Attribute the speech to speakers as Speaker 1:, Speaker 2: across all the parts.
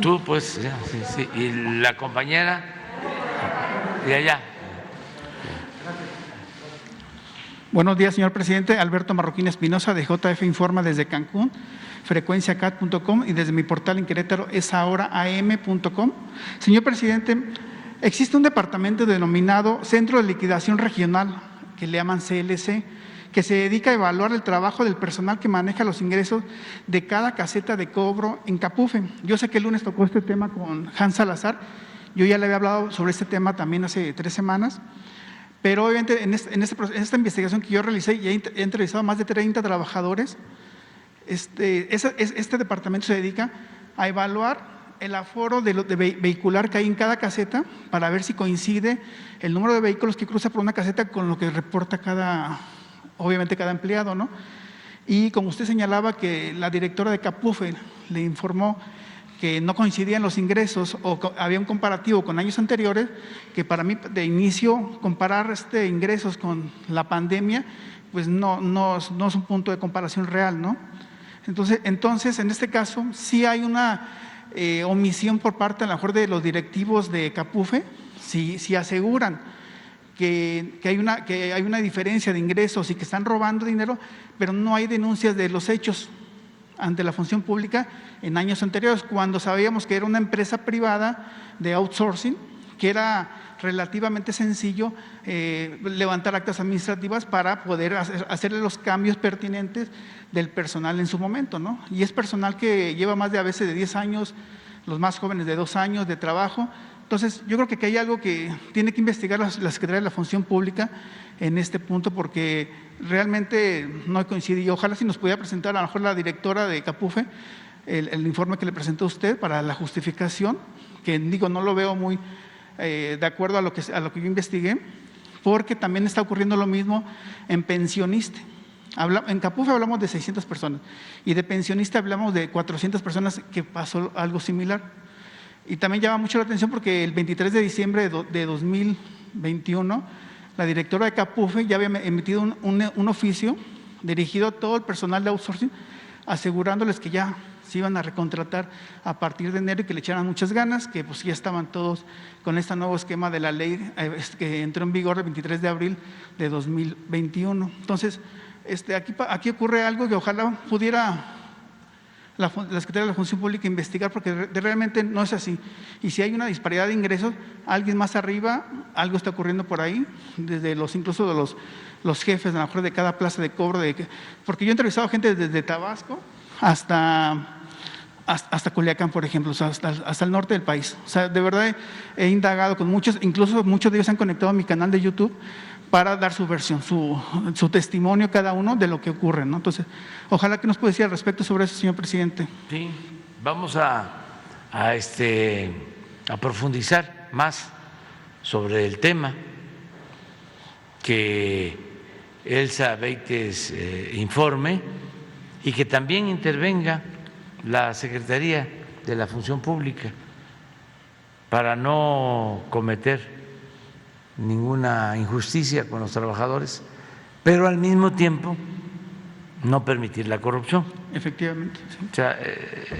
Speaker 1: Tú, pues, ya, sí, sí. Y la compañera de allá.
Speaker 2: Buenos días, señor presidente. Alberto Marroquín Espinosa, de JF Informa desde Cancún, frecuenciacat.com, y desde mi portal en Querétaro es ahoraam.com. Señor presidente, existe un departamento denominado Centro de Liquidación Regional, que le llaman CLC, que se dedica a evaluar el trabajo del personal que maneja los ingresos de cada caseta de cobro en Capufe. Yo sé que el lunes tocó este tema con Hans Salazar. Yo ya le había hablado sobre este tema también hace 3 semanas. Pero obviamente en esta investigación que yo realicé, ya he entrevistado a más de 30 trabajadores. Este departamento se dedica a evaluar el aforo de vehicular que hay en cada caseta para ver si coincide el número de vehículos que cruza por una caseta con lo que reporta obviamente cada empleado, ¿no? Y como usted señalaba que la directora de Capufe le informó que no coincidían los ingresos o había un comparativo con años anteriores, que para mí de inicio comparar ingresos con la pandemia, pues no es un punto de comparación real, ¿no? Entonces, en este caso, sí hay una omisión por parte a lo mejor de los directivos de Capufe, si aseguran que hay una diferencia de ingresos y que están robando dinero, pero no hay denuncias de los hechos ante la función pública en años anteriores, cuando sabíamos que era una empresa privada de outsourcing, que era relativamente sencillo levantar actas administrativas para poder hacerle los cambios pertinentes del personal en su momento, ¿no? Y es personal que lleva más de a veces de 10 años, los más jóvenes de 2 años de trabajo. Entonces, yo creo que aquí hay algo que tiene que investigar la Secretaría de la Función Pública en este punto, porque realmente no coincide. Y ojalá si nos pudiera presentar a lo mejor la directora de Capufe el informe que le presentó usted para la justificación, que digo, no lo veo muy de acuerdo a lo que yo investigué, porque también está ocurriendo lo mismo en pensionista. En Capufe hablamos de 600 personas y de pensionista hablamos de 400 personas que pasó algo similar. Y también llama mucho la atención porque el 23 de diciembre de 2021, la directora de Capufe ya había emitido un oficio dirigido a todo el personal de outsourcing, asegurándoles que ya se iban a recontratar a partir de enero y que le echaran muchas ganas, que pues ya estaban todos con este nuevo esquema de la ley que entró en vigor el 23 de abril de 2021. Entonces, aquí ocurre algo que ojalá pudiera la Secretaría de la Función Pública investigar, porque realmente no es así. Y si hay una disparidad de ingresos, alguien más arriba, algo está ocurriendo por ahí, desde incluso de los jefes, a lo mejor de cada plaza de cobro, porque yo he entrevistado gente desde Tabasco hasta Culiacán, por ejemplo, o sea, hasta el norte del país. O sea, de verdad he indagado con muchos, incluso muchos de ellos se han conectado a mi canal de YouTube para dar su versión, su testimonio cada uno de lo que ocurre, ¿no? Entonces, ojalá que nos pueda decir al respecto sobre eso, señor presidente.
Speaker 1: Sí, vamos a profundizar más sobre el tema, que Elsa Beites informe y que también intervenga la Secretaría de la Función Pública para no cometer ninguna injusticia con los trabajadores, pero al mismo tiempo no permitir la corrupción.
Speaker 2: Efectivamente. Sí.
Speaker 1: O sea,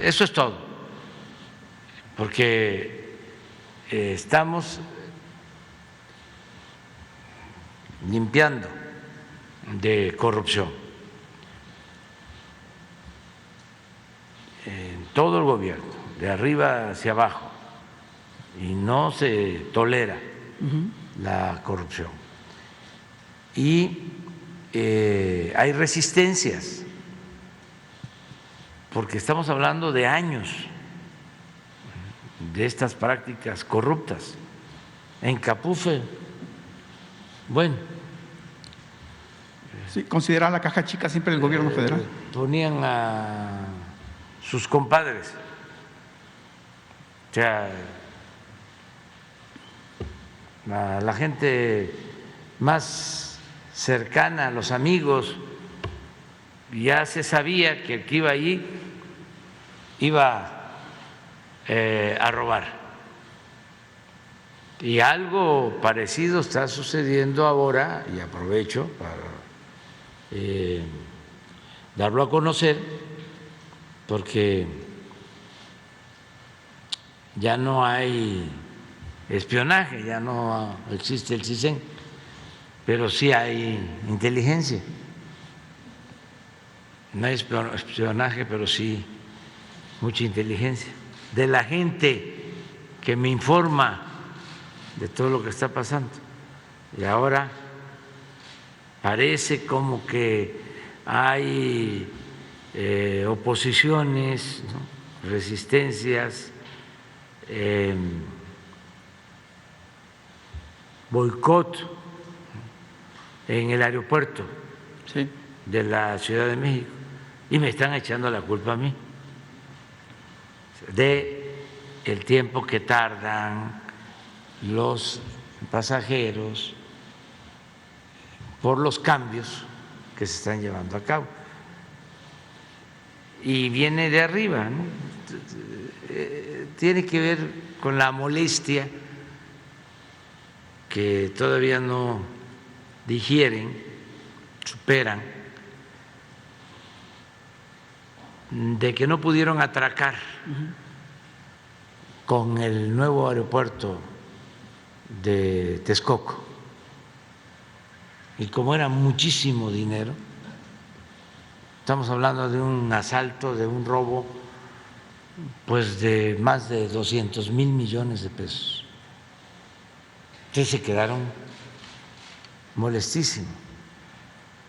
Speaker 1: eso es todo, porque estamos limpiando de corrupción en todo el gobierno, de arriba hacia abajo, y no se tolera la corrupción. Y hay resistencias, porque estamos hablando de años de estas prácticas corruptas. En Capufe, bueno.
Speaker 2: Sí, considera la caja chica siempre el gobierno federal.
Speaker 1: Ponían a sus compadres, o sea, a la gente más cercana, a los amigos, ya se sabía que el que iba allí iba a robar. Y algo parecido está sucediendo ahora, y aprovecho para darlo a conocer, porque ya no hay espionaje, ya no existe el CISEN, pero sí hay inteligencia. No hay espionaje, pero sí mucha inteligencia de la gente que me informa de todo lo que está pasando. Y ahora parece como que hay oposiciones, ¿no?, resistencias, boicot en el aeropuerto de la Ciudad de México, y me están echando la culpa a mí de el tiempo que tardan los pasajeros por los cambios que se están llevando a cabo. Y viene de arriba, ¿no? Tiene que ver con la molestia que todavía no digieren, superan, de que no pudieron atracar con el nuevo aeropuerto de Texcoco. Y como era muchísimo dinero, estamos hablando de un asalto, de un robo, pues de más de 200,000 millones de pesos. Entonces se quedaron molestísimos.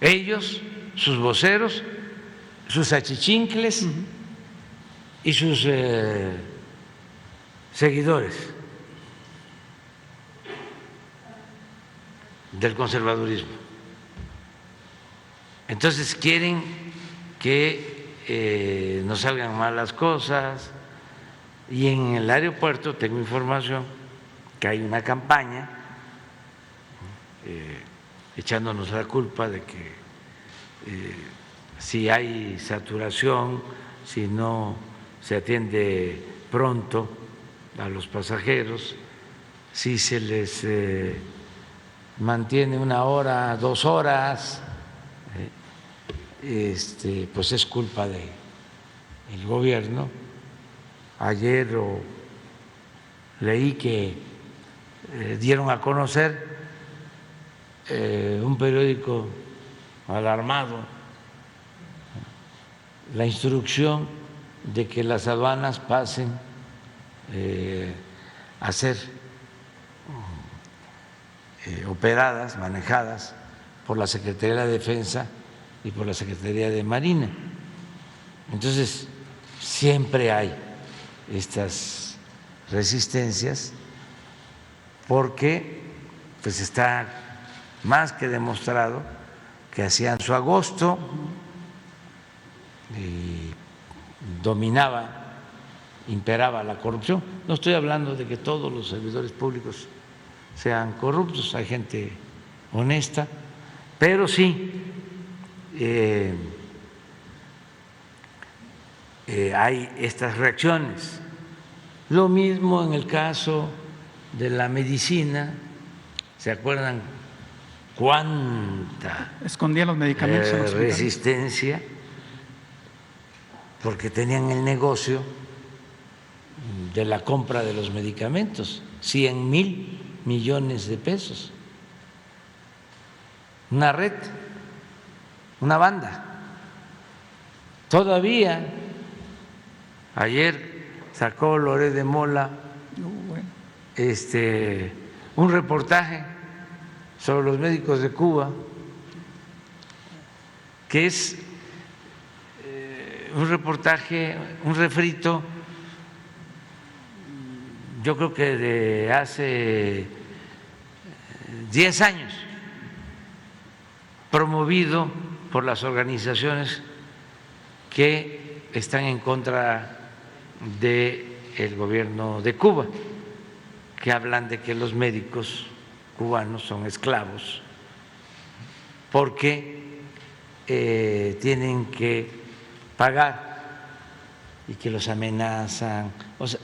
Speaker 1: Ellos, sus voceros, sus achichincles y sus seguidores del conservadurismo. Entonces quieren que nos salgan mal las cosas, y en el aeropuerto tengo información que hay una campaña echándonos la culpa de que si hay saturación, si no se atiende pronto a los pasajeros, si se les mantiene 1 hora, 2 horas, pues es culpa del gobierno. Ayer leí que dieron a conocer un periódico alarmado la instrucción de que las aduanas pasen a ser operadas, manejadas por la Secretaría de Defensa y por la Secretaría de Marina. Entonces, siempre hay estas resistencias porque pues está más que demostrado que hacían su agosto y dominaba, imperaba la corrupción. No estoy hablando de que todos los servidores públicos sean corruptos, hay gente honesta, pero sí hay estas reacciones. Lo mismo en el caso de la medicina. ¿Se acuerdan cuánta
Speaker 2: escondían los medicamentos en los hospitales?
Speaker 1: Resistencia? Porque tenían el negocio de la compra de los medicamentos, 100,000 millones de pesos. Una red, una banda. Todavía ayer sacó Loret de Mola un reportaje sobre los médicos de Cuba, que es un reportaje, un refrito, yo creo que de hace 10 años, promovido por las organizaciones que están en contra del gobierno de Cuba, que hablan de que los médicos cubanos son esclavos porque tienen que pagar y que los amenazan. O sea,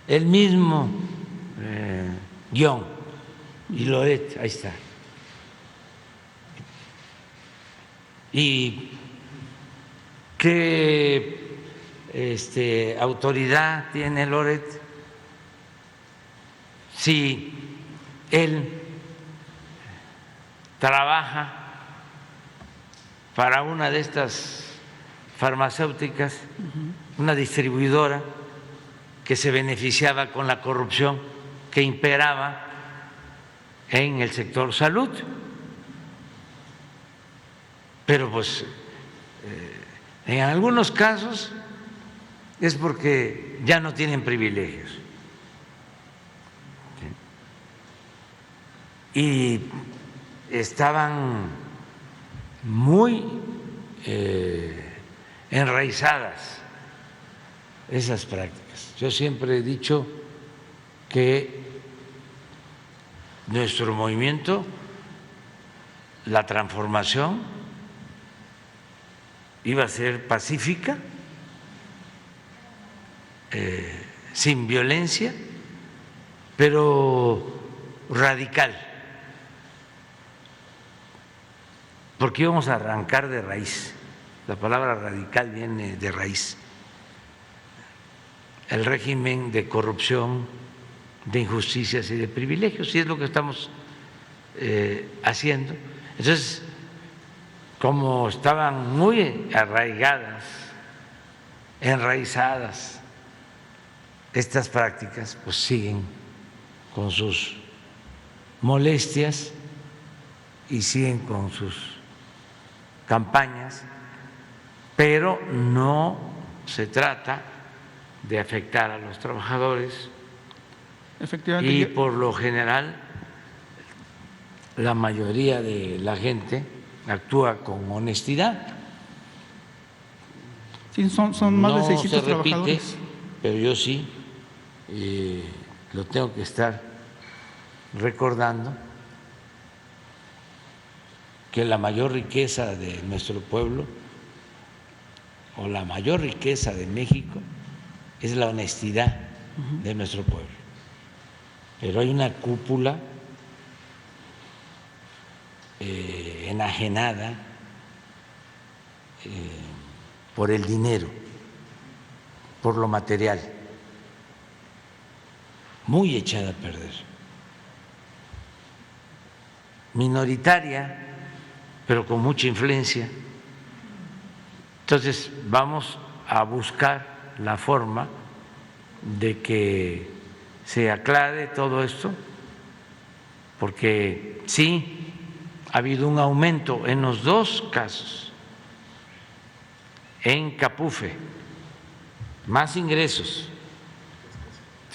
Speaker 1: el mismo guión, y Loret, ahí está. Y que autoridad tiene Loret si él trabaja para una de estas farmacéuticas, una distribuidora que se beneficiaba con la corrupción que imperaba en el sector salud? Pero pues en algunos casos es porque ya no tienen privilegios. Y estaban muy enraizadas esas prácticas. Yo siempre he dicho que nuestro movimiento, la transformación, iba a ser pacífica, sin violencia, pero radical, porque íbamos a arrancar de raíz. La palabra radical viene de raíz. El régimen de corrupción, de injusticias y de privilegios, y es lo que estamos haciendo. Entonces, como estaban muy arraigadas, enraizadas estas prácticas, pues siguen con sus molestias y siguen con sus campañas, pero no se trata de afectar a los trabajadores.
Speaker 2: Efectivamente.
Speaker 1: Y por lo general la mayoría de la gente actúa con honestidad.
Speaker 2: Sí, son más de 600
Speaker 1: se repite,
Speaker 2: trabajadores.
Speaker 1: pero yo sí lo tengo que estar recordando, que la mayor riqueza de nuestro pueblo o la mayor riqueza de México es la honestidad de nuestro pueblo. Pero hay una cúpula enajenada por el dinero, por lo material, muy echada a perder, minoritaria, pero con mucha influencia. Entonces vamos a buscar la forma de que se aclare todo esto, porque sí ha habido un aumento en los dos casos, en Capufe, más ingresos,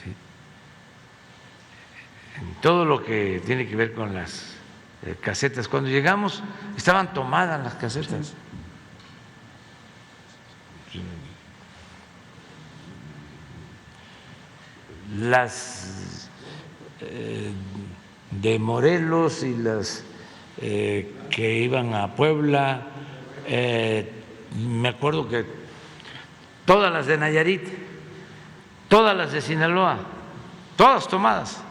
Speaker 1: ¿sí?, en todo lo que tiene que ver con las casetas. Cuando llegamos estaban tomadas las casetas. Las de Morelos y las que iban a Puebla, me acuerdo que todas las de Nayarit, todas las de Sinaloa, todas tomadas,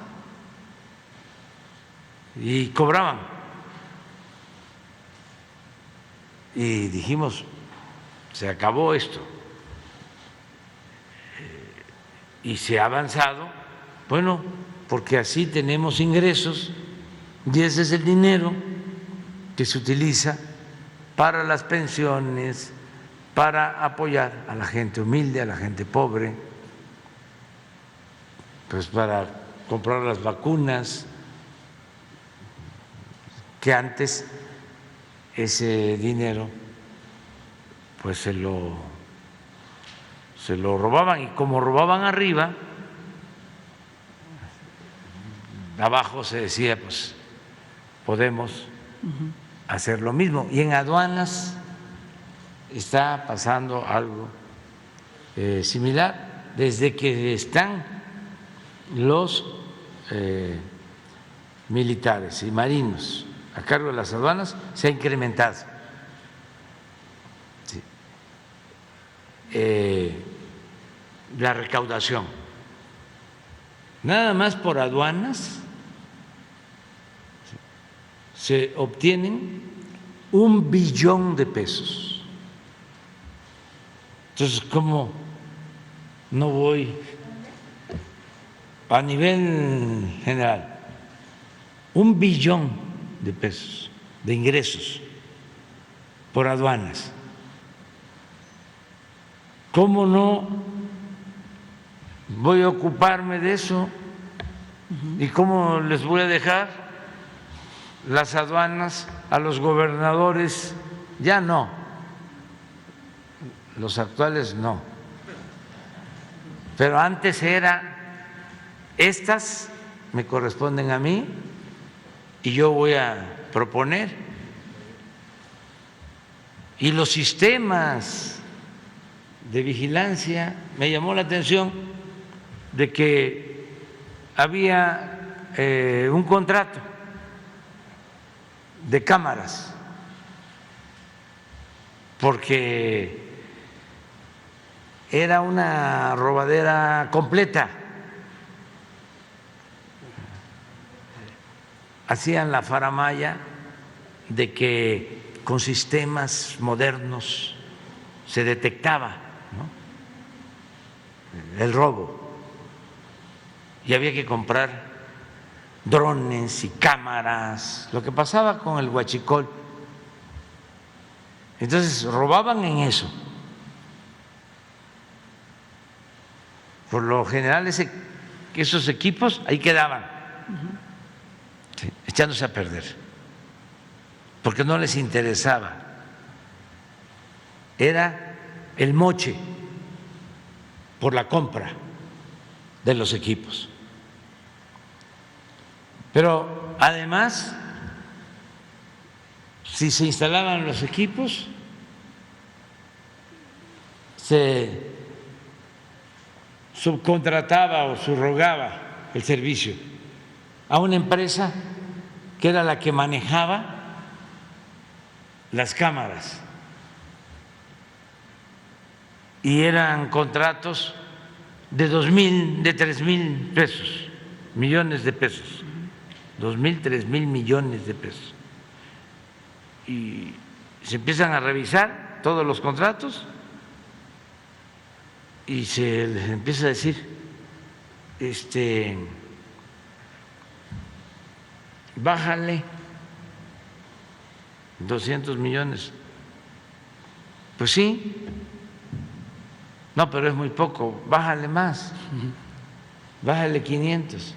Speaker 1: y cobraban. Y dijimos, se acabó esto. Y se ha avanzado, bueno, porque así tenemos ingresos y ese es el dinero que se utiliza para las pensiones, para apoyar a la gente humilde, a la gente pobre, pues para comprar las vacunas, que antes ese dinero pues se lo robaban, y como robaban arriba, abajo se decía, pues podemos hacer lo mismo. Y en aduanas está pasando algo similar. Desde que están los militares y marinos a cargo de las aduanas, se ha incrementado. Sí. La recaudación, nada más por aduanas se obtienen 1 billón de pesos. Entonces, ¿cómo no voy a nivel general, 1 billón de pesos de ingresos por aduanas. ¿Cómo no voy a ocuparme de eso? ¿Y cómo les voy a dejar las aduanas a los gobernadores? Ya no, los actuales no, pero antes era, estas me corresponden a mí y yo voy a proponer. Y los sistemas de vigilancia, me llamó la atención de que había un contrato de cámaras, porque era una robadera completa. Hacían la faramalla de que con sistemas modernos se detectaba, ¿no?, el robo, y había que comprar drones y cámaras, lo que pasaba con el huachicol. Entonces robaban en eso. Por lo general esos equipos ahí quedaban, sí, echándose a perder, porque no les interesaba. Era el moche por la compra de los equipos. Pero además, si se instalaban los equipos, se subcontrataba o subrogaba el servicio a una empresa que era la que manejaba las cámaras, y eran contratos de 2.000, de 3.000 pesos, millones de pesos, 2.000, 3.000 millones de pesos. Y se empiezan a revisar todos los contratos y se les empieza a decir, bájale 200 millones. Pues sí, no, pero es muy poco, bájale más, bájale 500.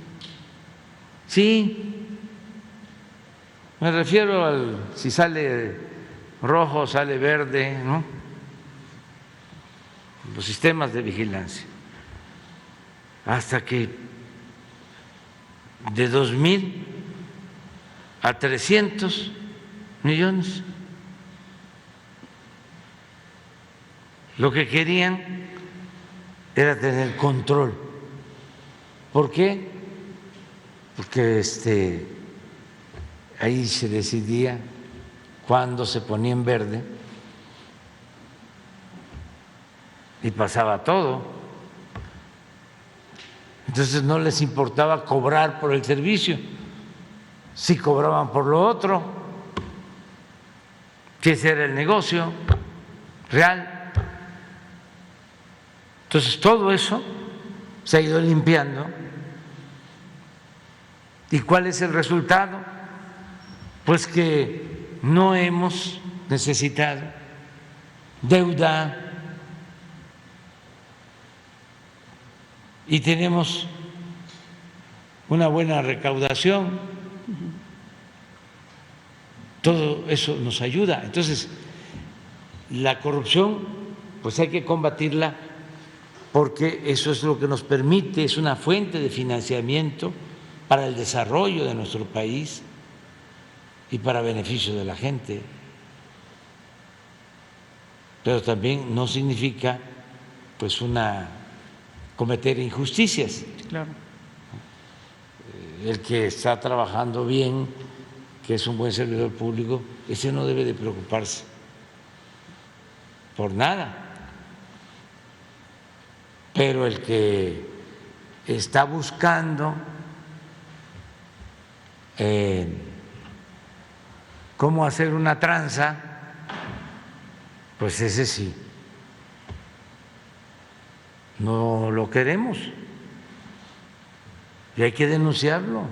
Speaker 1: Sí, me refiero al si sale rojo, sale verde, ¿no?, los sistemas de vigilancia, hasta que de 2.000 a 300 millones. Lo que querían era tener control. ¿Por qué? Porque ahí se decidía cuándo se ponía en verde y pasaba todo. Entonces no les importaba cobrar por el servicio, si cobraban por lo otro, que ese era el negocio real. Entonces todo eso se ha ido limpiando. ¿Y cuál es el resultado? Pues que no hemos necesitado deuda y tenemos una buena recaudación. Todo eso nos ayuda. Entonces, la corrupción, pues hay que combatirla, porque eso es lo que nos permite, es una fuente de financiamiento para el desarrollo de nuestro país y para beneficio de la gente. Pero también no significa pues cometer injusticias.
Speaker 2: Claro.
Speaker 1: El que está trabajando bien, que es un buen servidor público, ese no debe de preocuparse por nada. Pero el que está buscando cómo hacer una tranza, pues ese sí no lo queremos y hay que denunciarlo.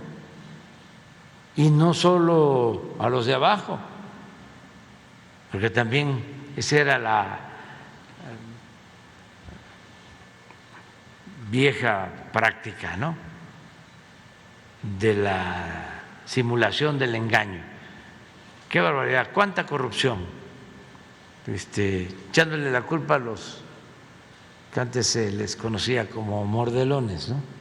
Speaker 1: Y no solo a los de abajo, porque también esa era la vieja práctica, ¿no?, de la simulación del engaño. Qué barbaridad, cuánta corrupción, echándole la culpa a los que antes se les conocía como mordelones, ¿no?,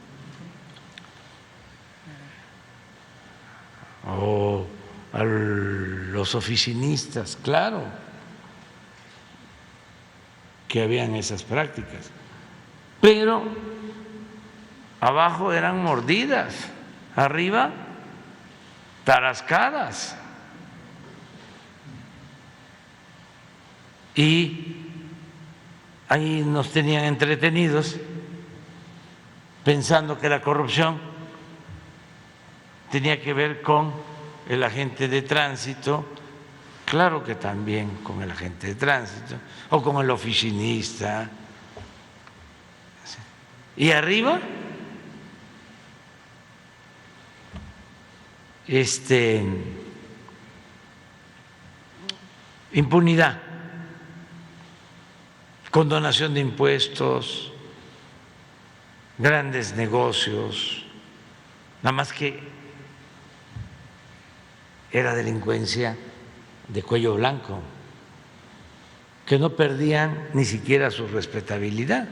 Speaker 1: o a los oficinistas, claro que habían esas prácticas, pero abajo eran mordidas, arriba tarascadas. Y ahí nos tenían entretenidos pensando que la corrupción tenía que ver con el agente de tránsito, claro que también con el agente de tránsito, o con el oficinista. Y arriba, impunidad, condonación de impuestos, grandes negocios, nada más que era delincuencia de cuello blanco, que no perdían ni siquiera su respetabilidad.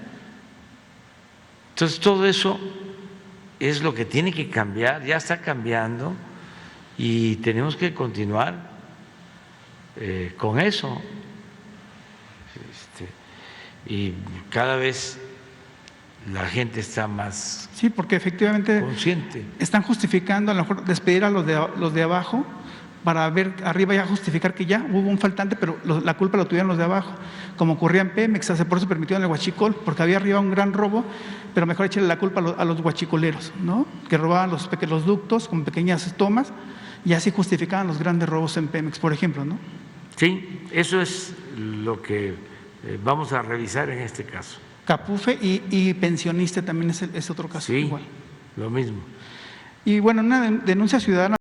Speaker 1: Entonces, todo eso es lo que tiene que cambiar, ya está cambiando y tenemos que continuar con eso. Y cada vez la gente está más
Speaker 2: Sí, porque efectivamente
Speaker 1: consciente.
Speaker 2: están justificando a lo mejor despedir a los de abajo para ver arriba ya justificar que ya hubo un faltante, pero la culpa lo tuvieron los de abajo, como ocurría en Pemex, por eso permitieron el huachicol, porque había arriba un gran robo, pero mejor echarle la culpa a los huachicoleros, ¿no?, que robaban los ductos con pequeñas tomas y así justificaban los grandes robos en Pemex, por ejemplo, ¿no?
Speaker 1: Sí, eso es lo que vamos a revisar en este caso.
Speaker 2: Capufe y pensionista también es otro caso.
Speaker 1: Sí,
Speaker 2: igual.
Speaker 1: lo mismo.
Speaker 2: Y bueno, una denuncia ciudadana